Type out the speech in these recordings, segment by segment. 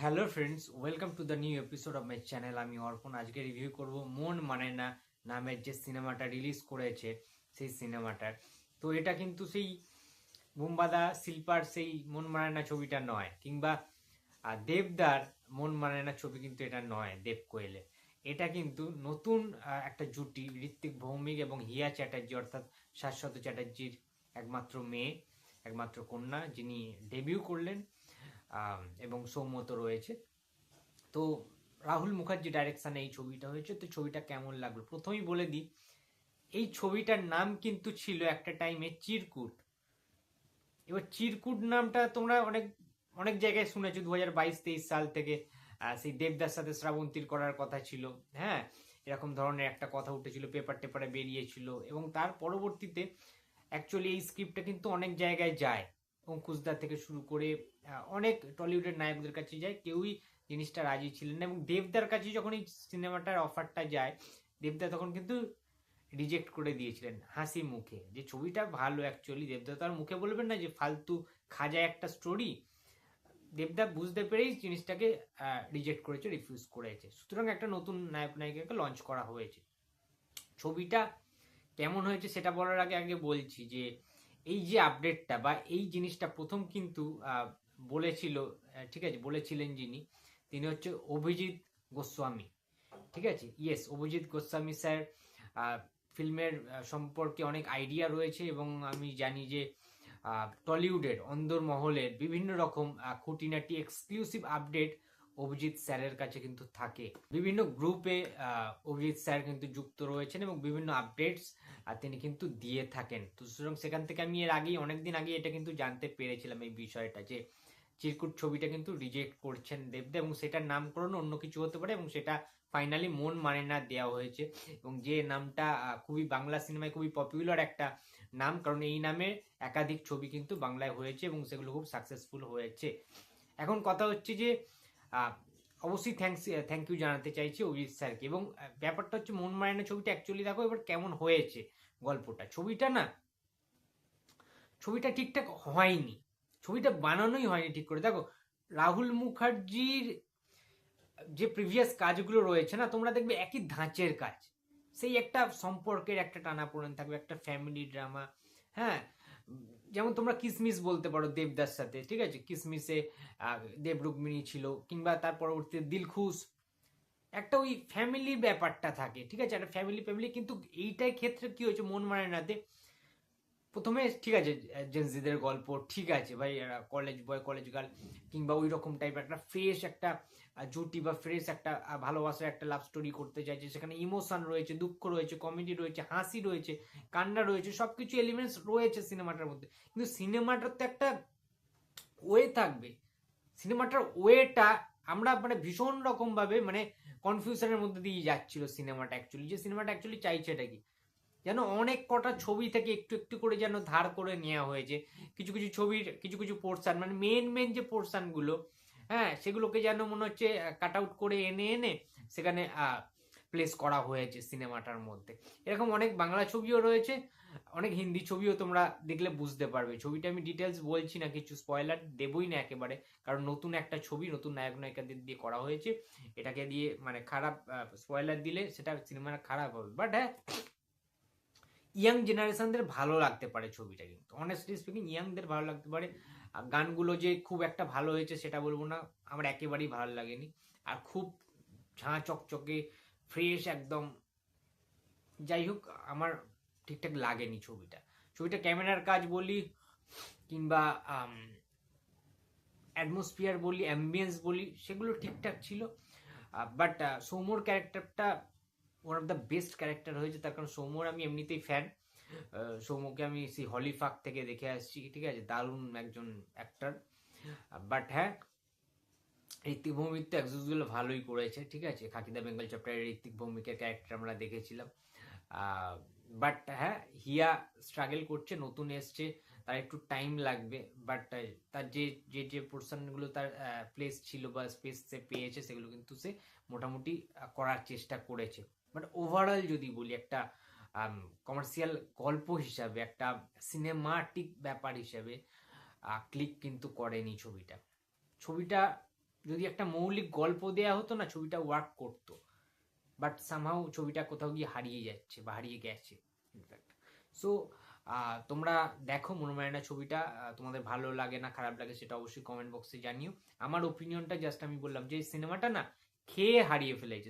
Hello friends, welcome to the new episode of my channel. আমি অর্পণ। আজকে review করব মন মানে না নামের যে সিনেমাটা রিলিজ করেছে সেই সিনেমাটার। তো এটা কিন্তু সেই বুম্বাদা শিল্পার সেই মন মানে না ছবিটা নয়, কিংবা দেবদার মন মানে না ছবি কিন্তু এটা নয়, দেব কোয়েলের। এটা কিন্তু নতুন একটা জুটি, ঋত্বিক ভৌমিক এবং হিয়া চ্যাটার্জি অর্থাৎ শাশ্বত চ্যাটার্জির একমাত্র মেয়ে, একমাত্র কন্যা, যিনি ডেবিউ করলেন। এবং সৌমত রয়েছে। তো রাহুল মুখার্জি ডাইরেকশনে এই ছবিটা হয়েছে। তো ছবিটা কেমন লাগলো প্রথমেই বলে দিই, এই ছবিটার নাম কিন্তু ছিল একটা টাইমে চিরকুট। এবার চিরকুট নামটা তোমরা অনেক অনেক জায়গায় শুনেছো। 2022-23 সাল থেকে সেই দেবদার সাথে শ্রাবন্তীর করার কথা ছিল। হ্যাঁ, এরকম ধরনের একটা কথা উঠেছিল, পেপার টেপারে বেরিয়েছিল, এবং তার পরবর্তীতে অ্যাকচুয়ালি এই স্ক্রিপ্টটা কিন্তু অনেক জায়গায় যায়। অঙ্কুশদা থেকে শুরু করে অনেক টলিউডের নায়কদের কাছে যায়, কেউই জিনিসটা রাজি ছিলেন না। এবং দেবদার কাছে যখন এই সিনেমাটার অফারটা যায়, দেবদা তখন কিন্তু রিজেক্ট করে দিয়েছিলেন হাসি মুখে, যে ছবিটা ভালো। অ্যাকচুয়ালি দেবদা তো আর মুখে বলবেন না যে ফালতু খাজা একটা স্টোরি। দেবদা বুঝতে পেরেই জিনিসটাকে রিজেক্ট করেছে, রিফিউজ করেছে। সুতরাং একটা নতুন নায়ক নায়িকাকে লঞ্চ করা হয়েছে। ছবিটা কেমন হয়েছে সেটা বলার আগে আগে বলছি যে এই যে আপডেটটা বা এই জিনিসটা প্রথম কিন্তু বলেছিল, ঠিক আছে, বলেছিলেন যিনি, তিনি হচ্ছে অভিজিৎ গোস্বামী। ঠিক আছে, ইয়েস, অভিজিৎ গোস্বামী স্যার ফিল্মের সম্পর্কে অনেক আইডিয়া রয়েছে, এবং আমি জানি যে টলিউডের অন্দরমহলের বিভিন্ন রকম খুঁটিনাটি এক্সক্লুসিভ আপডেট অভিজিৎ স্যারের কাছে কিন্তু থাকে। বিভিন্ন গ্রুপে অভিজিৎ স্যার কিন্তু যুক্ত রয়েছেন এবং বিভিন্ন আপডেটস তিনি কিন্তু দিয়ে থাকেন। তো সুতরাং সেখান থেকে আমি এর আগেই, অনেকদিন আগে এটা কিন্তু জানতে পেরেছিলাম এই বিষয়টা, যে চিরকুট ছবিটা কিন্তু রিজেক্ট করছেন দেবদা, এবং সেটার নামকরণ অন্য কিছু হতে পারে, এবং সেটা ফাইনালি মন মানে না দেওয়া হয়েছে। এবং যে নামটা খুবই বাংলা সিনেমায় খুবই পপুলার একটা নাম, কারণ এই নামে একাধিক ছবি কিন্তু বাংলায় হয়েছে এবং সেগুলো খুব সাকসেসফুল হয়েছে। এখন কথা হচ্ছে যে অবশ্যই থ্যাংক ইউ জানাতে চাইছি অভিজিৎ স্যারকে। এবং ব্যাপারটা হচ্ছে মন মানে না ছবিটা অ্যাকচুয়ালি দেখো এবার কেমন হয়েছে গল্পটা। ছবিটা ঠিকঠাক হয়নি, ছবিটা বানানোই হয়নি ঠিক করে। দেখো, রাহুল মুখার্জির যে প্রিভিয়াস কাজগুলো রয়েছে না, তোমরা দেখবে একই ধাঁচের কাজ। সেই একটা সম্পর্কের একটা টানাপোড়েন থাকবে, একটা ফ্যামিলি ড্রামা। হ্যাঁ, যেমন তোমরা কিসমিস বলতে পারো দেবদার সাথে, ঠিক আছে, কিসমিসে দেব রুক্মিণী ছিল, কিংবা তার পরবর্তীতে দিলখুশ। একটা ওই ফ্যামিলি ব্যাপারটা থাকে, ঠিক আছে, একটা ফ্যামিলি ফ্যামিলি। কিন্তু এইটাই ক্ষেত্রে কি হয়েছে মন মানে নাতে, প্রথমে ঠিক আছে জেনজিদের গল্প, ঠিক আছে ভাই, কলেজ বয় কলেজ গার্ল, কিংবা ওই রকম টাইপের একটা ফ্রেশ একটা জুটি বা ফ্রেশ একটা ভালোবাসার একটা লাভ স্টোরি করতে চাইছে। সেখানে ইমোশন রয়েছে, দুঃখ রয়েছে, কমেডি রয়েছে, হাসি রয়েছে, কান্না রয়েছে, সবকিছু এলিমেন্টস রয়েছে সিনেমাটার মধ্যে। কিন্তু সিনেমাটার তো একটা ওয়ে থাকবে। সিনেমাটার ওয়েটা আমরা মানে ভীষণ রকম ভাবে মানে কনফিউশনের মধ্যে দিয়ে যাচ্ছিল সিনেমাটা। অ্যাকচুয়ালি যে সিনেমাটা অ্যাকচুয়ালি চাইছে এটা কি, যেন অনেক কটা ছবি থেকে একটু একটু করে যেন ধার করে নেওয়া হয়েছে। কিছু কিছু ছবির কিছু কিছু পোর্শন, মানে মেন মেন যে পোর্শন গুলো, হ্যাঁ, সেগুলোকে যেন মনে হচ্ছে কাট আউট করে এনে এনে সেখানে প্লেস করা হয়েছে সিনেমাটার মধ্যে। এরকম অনেক বাংলা ছবিও রয়েছে, অনেক হিন্দি ছবিও তোমরা দেখলে বুঝতে পারবে। ছবিটা আমি ডিটেলস বলছি না, কিছু স্পয়লার দেবই না একেবারে, কারণ নতুন একটা ছবি, নতুন নায়ক নায়িকাদের দিয়ে করা হয়েছে। এটাকে দিয়ে মানে খারাপ স্পয়লার দিলে সেটা সিনেমাটা খারাপ হবে। বাট হ্যাঁ, ইয়াং জেনারেশনদের ভালো লাগতে পারে ছবিটা, কিন্তু অনেস্টলি স্পিকিং ইয়াংদের ভালো লাগতে পারে। গানগুলো যে খুব একটা ভালো হয়েছে সেটা বলবো না, আমার একেবারেই ভালো লাগেনি। আর খুব ঝাঁ চকচকে ফ্রেশ একদম, যাই হোক, আমার ঠিকঠাক লাগেনি ছবিটা ক্যামেরার কাজ বলি, কিংবা অ্যাটমসফিয়ার বলি, অ্যাম্বিয়েন্স বলি, সেগুলো ঠিকঠাক ছিল। বাট সৌম্যর ক্যারেক্টারটা one of the best character হয়েছে। তার কারণ সৌম্যর আমি এমনিতেই ফ্যান। সৌম্যকে আমি সেই হলিফাক থেকে দেখে আসছি, ঠিক আছে, দারুণ একজন অ্যাক্টার। বাট হ্যাঁ, ঋত্বিক ভৌমিক তো অ্যাক্সেসগুলো ভালোই করেছে, ঠিক আছে। খাকিদা বেঙ্গল চ্যাপ্টারে ঋত্বিক ভৌমিকের ক্যারেক্টার আমরা দেখেছিলাম। বাট হ্যাঁ, হিয়া স্ট্রাগল করছে, নতুন এসছে, তার একটু টাইম লাগবে। বাট তার যে যে যে পোর্শনগুলো তার প্লেস ছিল বা স্পেস সে পেয়েছে, সেগুলো কিন্তু সে মোটামুটি করার চেষ্টা করেছে। বাট ওভারঅল যদি বলি, একটা কমার্শিয়াল গল্প হিসাবে, একটা সিনেমাটিক ব্যাপার হিসাবে ক্লিক কিন্তু করেনি ছবিটা। যদি একটা মৌলিক গল্প দেয়া হতো না, ছবিটা ওয়ার্ক করতো, বাট সামহাউ ছবিটা কোথাও গিয়ে হারিয়ে যাচ্ছে বা হারিয়ে গেছে ইনফ্যাক্ট। সো তোমরা দেখো মন মানে না ছবিটা, তোমাদের ভালো লাগে না খারাপ লাগে সেটা অবশ্যই কমেন্ট বক্সে জানিও। আমার ওপিনিয়নটা জাস্ট আমি বললাম যে সিনেমাটা না খেয়ে হারিয়ে ফেলেছে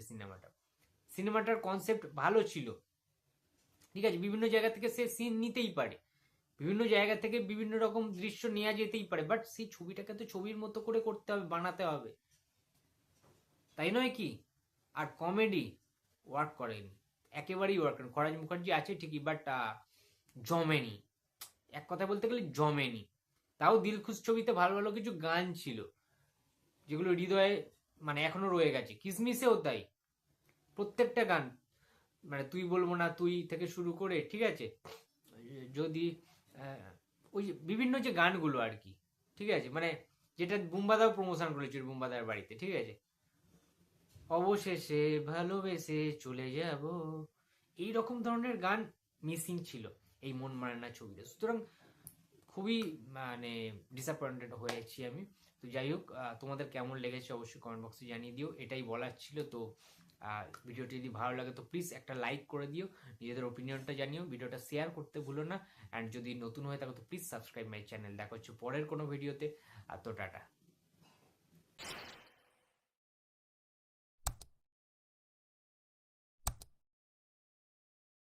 সিনেমাটার কনসেপ্ট ভালো ছিল, ঠিক আছে, বিভিন্ন জায়গা থেকে সে সিন নিতেই পারে, বিভিন্ন জায়গা থেকে বিভিন্ন রকম দৃশ্য নেওয়া যেতেই পারে, বাট সেই ছবিটাকে তো ছবির মতো করে করতে হবে, বানাতে হবে, তাই নয় কি? আর কমেডি ওয়ার্ক করেনি, একেবারেই ওয়ার্ক করেনি। খরাজ মুখার্জি আছে ঠিকই, বাট জমেনি, এক কথা বলতে গেলে জমেনি। তাও দিলখুশ ছবিতে ভালো ভালো কিছু গান ছিল যেগুলো হৃদয়ে মানে এখনো রয়ে গেছে, কিসমিসেও তাই, প্রত্যেকটা গান, মানে তুই বলবো না তুই থেকে শুরু করে, ঠিক আছে, যদি ওই বিভিন্ন যে গানগুলো আর কি, ঠিক আছে, মানে যেটা বুম্বাদাও প্রমোশন করেছিল বুম্বাদার বাড়িতে, ঠিক আছে, অবশেষে ভালোবেসে চলে যাব, এই রকম ধরনের গান মিসিং ছিল এই মন মানে না ছবিতে। সুতরাং খুবই মানে ডিসঅ্যাপয়েন্টেড হয়েছি আমি। তো যাই হোক, তোমাদের কেমন লেগেছে অবশ্যই কমেন্ট বক্সে জানিয়ে দিও, এটাই বলার ছিল। তো ভিডিওটি যদি ভালো লাগে তো প্লিজ একটা লাইক করে দিও, নিজেদের ওপিনিয়নটা জানিও, ভিডিওটা শেয়ার করতে ভুলো না, অ্যান্ড যদি নতুন হয়ে থাকো তো প্লিজ সাবস্ক্রাইব মাই চ্যানেল। দেখা হচ্ছে পরের কোনো ভিডিওতে, তো টাটা।